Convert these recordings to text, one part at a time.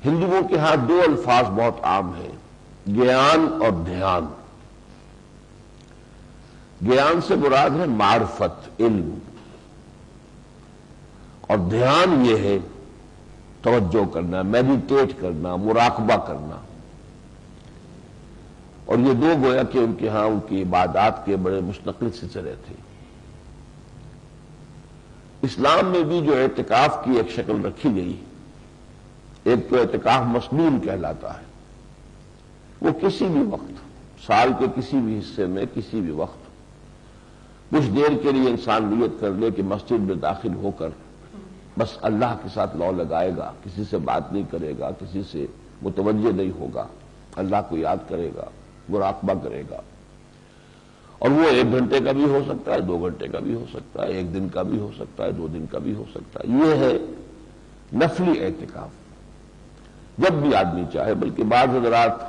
ہندوؤں کے ہاں دو الفاظ بہت عام ہیں، گیان اور دھیان۔ گیان سے مراد ہے معرفت، علم، اور دھیان یہ ہے توجہ کرنا، میڈیٹیٹ کرنا، مراقبہ کرنا۔ اور یہ دو گویا کہ ان کے ہاں ان کی عبادات کے بڑے مستقل سلسلے تھے۔ اسلام میں بھی جو اعتکاف کی ایک شکل رکھی گئی، ایک تو اعتکاف مسنون کہلاتا ہے، وہ کسی بھی وقت، سال کے کسی بھی حصے میں کسی بھی وقت کچھ دیر کے لیے انسان نیت کر لے کہ مسجد میں داخل ہو کر بس اللہ کے ساتھ لو لگائے گا، کسی سے بات نہیں کرے گا، کسی سے متوجہ نہیں ہوگا، اللہ کو یاد کرے گا، مراقبہ کرے گا۔ اور وہ 1 گھنٹے کا بھی ہو سکتا ہے، 2 گھنٹے کا بھی ہو سکتا ہے، 1 دن کا بھی ہو سکتا ہے، 2 دن کا بھی ہو سکتا ہے۔ یہ ہے نفلی اعتکاف، جب بھی آدمی چاہے۔ بلکہ بعض حضرات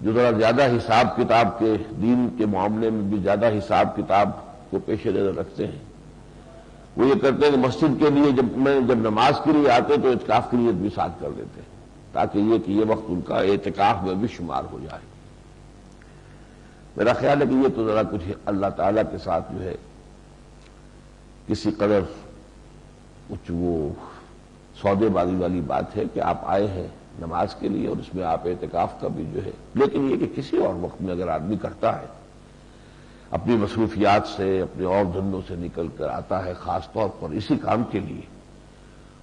جو ذرا زیادہ حساب کتاب کے، دین کے معاملے میں بھی زیادہ حساب کتاب کو پیش نظر رکھتے ہیں، وہ یہ کرتے ہیں کہ مسجد کے لیے جب نماز کے لیے آتے تو اعتکاف کی نیت بھی ساتھ کر دیتے ہیں، تاکہ یہ وقت ان کا اعتکاف میں بھی شمار ہو جائے۔ میرا خیال ہے کہ یہ تو ذرا کچھ اللہ تعالیٰ کے ساتھ جو ہے کسی قدر کچھ وہ سودے بازی والی بات ہے کہ آپ آئے ہیں نماز کے لیے اور اس میں آپ اعتکاف کا بھی جو ہے، لیکن یہ کہ کسی اور وقت میں اگر آدمی کرتا ہے، اپنی مصروفیات سے، اپنے اور دھندوں سے نکل کر آتا ہے خاص طور پر اسی کام کے لیے،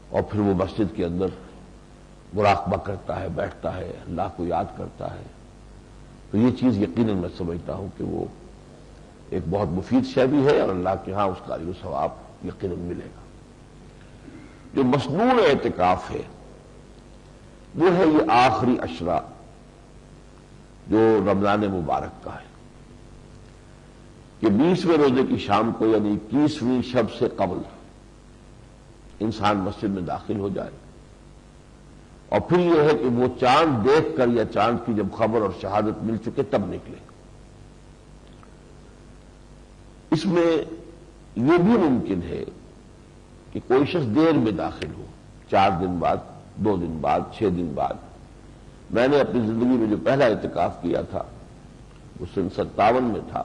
اور پھر وہ مسجد کے اندر مراقبہ کرتا ہے، بیٹھتا ہے، اللہ کو یاد کرتا ہے، تو یہ چیز یقیناً میں سمجھتا ہوں کہ وہ ایک بہت مفید شے بھی ہے، اور اللہ کے ہاں اس کا اجر و ثواب یقیناً ملے گا۔ جو مسنون اعتکاف ہے وہ ہے یہ آخری عشرہ جو رمضان مبارک کا ہے، کہ 20ویں روزے کی شام کو یعنی 21ویں شب سے قبل انسان مسجد میں داخل ہو جائے، اور پھر یہ ہے کہ وہ چاند دیکھ کر یا چاند کی جب خبر اور شہادت مل چکے تب نکلے۔ اس میں یہ بھی ممکن ہے کہ کوئی شخص دیر میں داخل ہو، 4 دن بعد، 2 دن بعد، 6 دن بعد۔ میں نے اپنی زندگی میں جو پہلا اعتکاف کیا تھا وہ سن 57 میں تھا،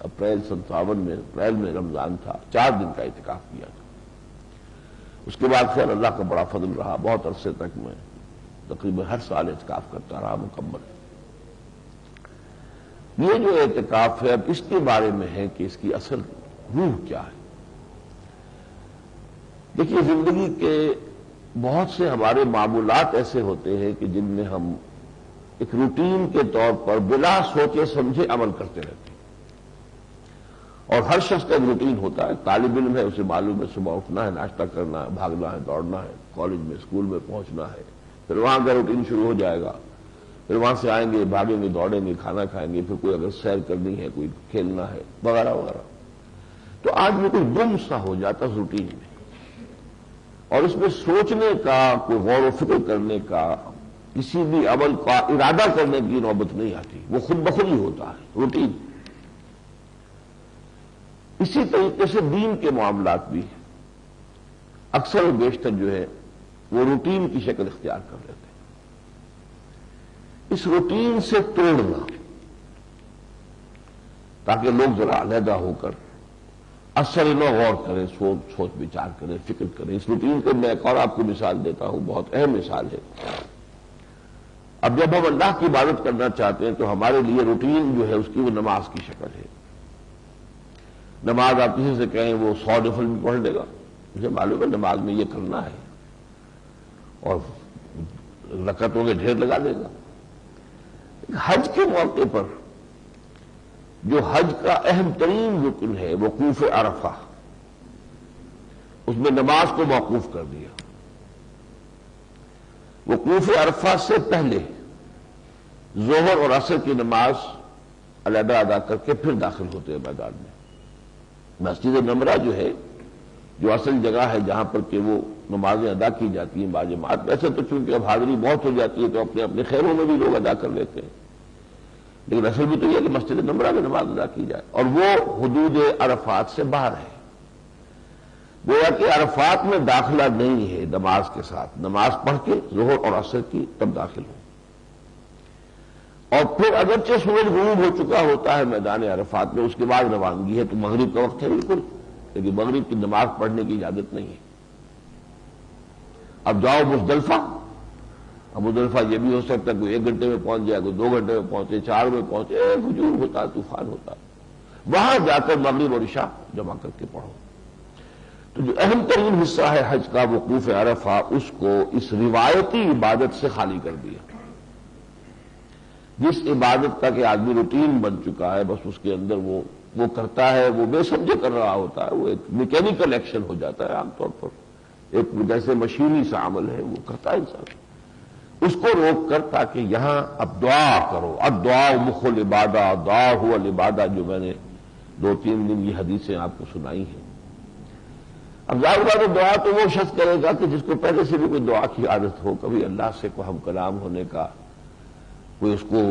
اپریل 57 میں، اپریل میں رمضان تھا، 4 دن کا اعتکاف کیا تھا۔ اس کے بعد خیر اللہ کا بڑا فضل رہا، بہت عرصے تک میں تقریباً ہر سال اعتکاف کرتا رہا مکمل۔ یہ جو اعتکاف ہے اب اس کے بارے میں ہے کہ اس کی اصل روح کیا ہے۔ دیکھیے زندگی کے بہت سے ہمارے معمولات ایسے ہوتے ہیں کہ جن میں ہم ایک روٹین کے طور پر بلا سوچے سمجھے عمل کرتے رہتے ہیں، اور ہر شخص کا ایک روٹین ہوتا ہے۔ طالب علم ہے، اسے معلوم ہے صبح اٹھنا ہے، ناشتہ کرنا ہے، بھاگنا ہے، دوڑنا ہے، کالج میں، اسکول میں پہنچنا ہے، پھر وہاں کا روٹین شروع ہو جائے گا، پھر وہاں سے آئیں گے، بھاگیں گے، دوڑیں گے، کھانا کھائیں گے، پھر کوئی اگر سیر کرنی ہے، کوئی کھیلنا ہے، وغیرہ وغیرہ۔ تو آج میں کوئی گم سا ہو جاتا اس روٹین میں، اور اس میں سوچنے کا، کوئی غور و فکر کرنے کا، کسی بھی عمل کا ارادہ کرنے کی نوبت نہیں آتی، وہ خود بخود ہی ہوتا ہے روٹین۔ اسی طریقے سے دین کے معاملات بھی اکثر و بیشتر جو ہے وہ روٹین کی شکل اختیار کر لیتے ہیں۔ اس روٹین سے توڑنا تاکہ لوگ ذرا علیحدہ ہو کر اثر نو غور کریں، سوچ بچار کریں، فکر کریں۔ اس روٹین کو میں ایک اور آپ کو مثال دیتا ہوں، بہت اہم مثال ہے۔ اب جب ہم اللہ کی عبادت کرنا چاہتے ہیں تو ہمارے لیے روٹین جو ہے اس کی وہ نماز کی شکل ہے۔ نماز آپ کسی سے کہیں وہ 100 نفل بھی پڑھ لے گا، مجھے معلوم ہے نماز میں یہ کرنا ہے، اور رکعتوں کے ڈھیر لگا دے گا۔ حج کے موقع پر جو حج کا اہم ترین رکن ہے وقوف عرفہ، اس میں نماز کو موقوف کر دیا۔ وقوف عرفہ سے پہلے ظہر اور عصر کی نماز علیحدہ ادا کر کے پھر داخل ہوتے ہیں میدان میں۔ مسجد نمرہ جو ہے، جو اصل جگہ ہے جہاں پر کہ وہ نمازیں ادا کی جاتی ہیں باجماعت، ویسے تو چونکہ اب حاضری بہت ہو جاتی ہے تو اپنے اپنے خیروں میں بھی لوگ ادا کر لیتے ہیں، لیکن اصل بھی تو یہ کہ مسجد نمرہ میں نماز ادا کی جائے، اور وہ حدود عرفات سے باہر ہے۔ گویا کہ عرفات میں داخلہ نہیں ہے نماز کے ساتھ، نماز پڑھ کے ظہر اور عصر کی تب داخل ہو، اور پھر اگرچہ سورج غروب ہو چکا ہوتا ہے میدان عرفات میں، اس کے بعد روانگی ہے تو مغرب کا وقت ہے بالکل، لیکن مغرب کی نماز پڑھنے کی اجازت نہیں ہے۔ اب جاؤ مزدلفہ، اب مزدلفہ یہ بھی ہو سکتا ہے کوئی 1 گھنٹے میں پہنچ جائے، کوئی 2 گھنٹے میں پہنچے، 4 میں پہنچے، ہجوم ہوتا ہے، طوفان ہوتا ہے، وہاں جا کر مغرب اور عشاء جمع کر کے پڑھو۔ تو جو اہم ترین حصہ ہے حج کا وقوف عرفہ، اس کو اس روایتی عبادت سے خالی کر دیا۔ جس عبادت کا کہ آدمی روٹین بن چکا ہے، بس اس کے اندر وہ کرتا ہے، وہ بے سمجھے کر رہا ہوتا ہے، وہ ایک میکینیکل ایکشن ہو جاتا ہے عام طور پر، ایک جیسے مشینی سا عمل ہے وہ کرتا ہے انسان، اس کو روک کر تاکہ یہاں اب دعا کرو۔ الدعاء مخ العبادہ، دعا ہوا العبادہ، جو میں نے 2-3 دن یہ حدیثیں آپ کو سنائی ہیں۔ اب ظاہر بات ہے دعا تو وہ شخص کرے گا کہ جس کو پہلے سے بھی کوئی دعا کی عادت ہو، کبھی اللہ سے کو ہم کلام ہونے کا کوئی اس کو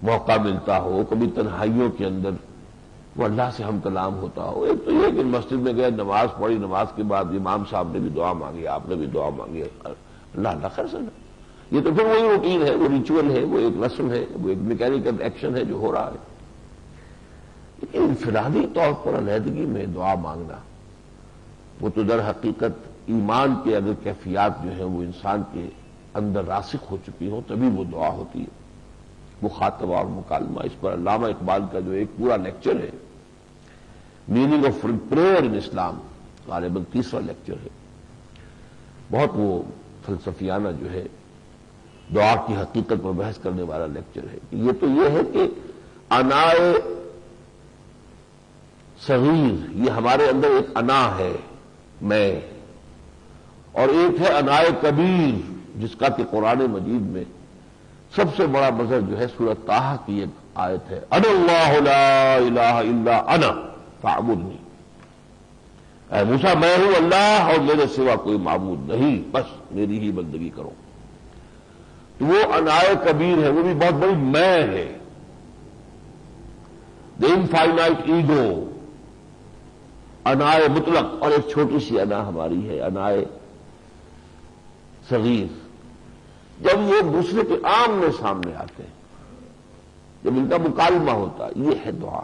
موقع ملتا ہو، کبھی تنہائیوں کے اندر وہ اللہ سے ہم کلام ہوتا ہو۔ ایک تو یہ کہ مسجد میں گئے، نماز پڑھی، نماز کے بعد امام صاحب نے بھی دعا مانگی، آپ نے بھی دعا مانگی، اللہ خیر سنا، یہ تو پھر وہی روٹین ہے، وہ ریچول ہے، وہ ایک رسم ہے، وہ ایک میکینیکل ایکشن ہے جو ہو رہا ہے۔ لیکن انفرادی طور پر علیحدگی میں دعا مانگنا، وہ تو در حقیقت ایمان کے اگر کیفیات جو ہیں وہ انسان کے اندر راسخ ہو چکی ہوں تبھی وہ دعا ہوتی ہے۔ مخاطبہ اور مکالمہ، اس پر علامہ اقبال کا جو ایک پورا لیکچر ہے، میننگ آف پریئر ان اسلام، غالباً 3واں لیکچر ہے، بہت وہ فلسفیانہ جو ہے دعا کی حقیقت پر بحث کرنے والا لیکچر ہے۔ یہ تو یہ ہے کہ انائے صغیر، یہ ہمارے اندر ایک انا ہے میں، اور ایک ہے انائے کبیر، جس کا کہ قرآن مجید میں سب سے بڑا مظہر جو ہے سورۃ طٰہٰ کی ایک آیت ہے، انا اللہ لا الہ الا انا فاعبدنی، اے موسیٰ میں ہوں اللہ اور میرے سوا کوئی معبود نہیں، بس میری ہی بندگی کرو۔ تو وہ انائے کبیر ہے، وہ بھی بہت بڑی میں ہے، دی انفائنائٹ ایگو، انائے مطلق، اور ایک چھوٹی سی انا ہماری ہے انائے صغیر۔ جب یہ دوسرے کے آمنے سامنے آتے ہیں، جب ان کا مکالمہ ہوتا ہے، یہ ہے دعا۔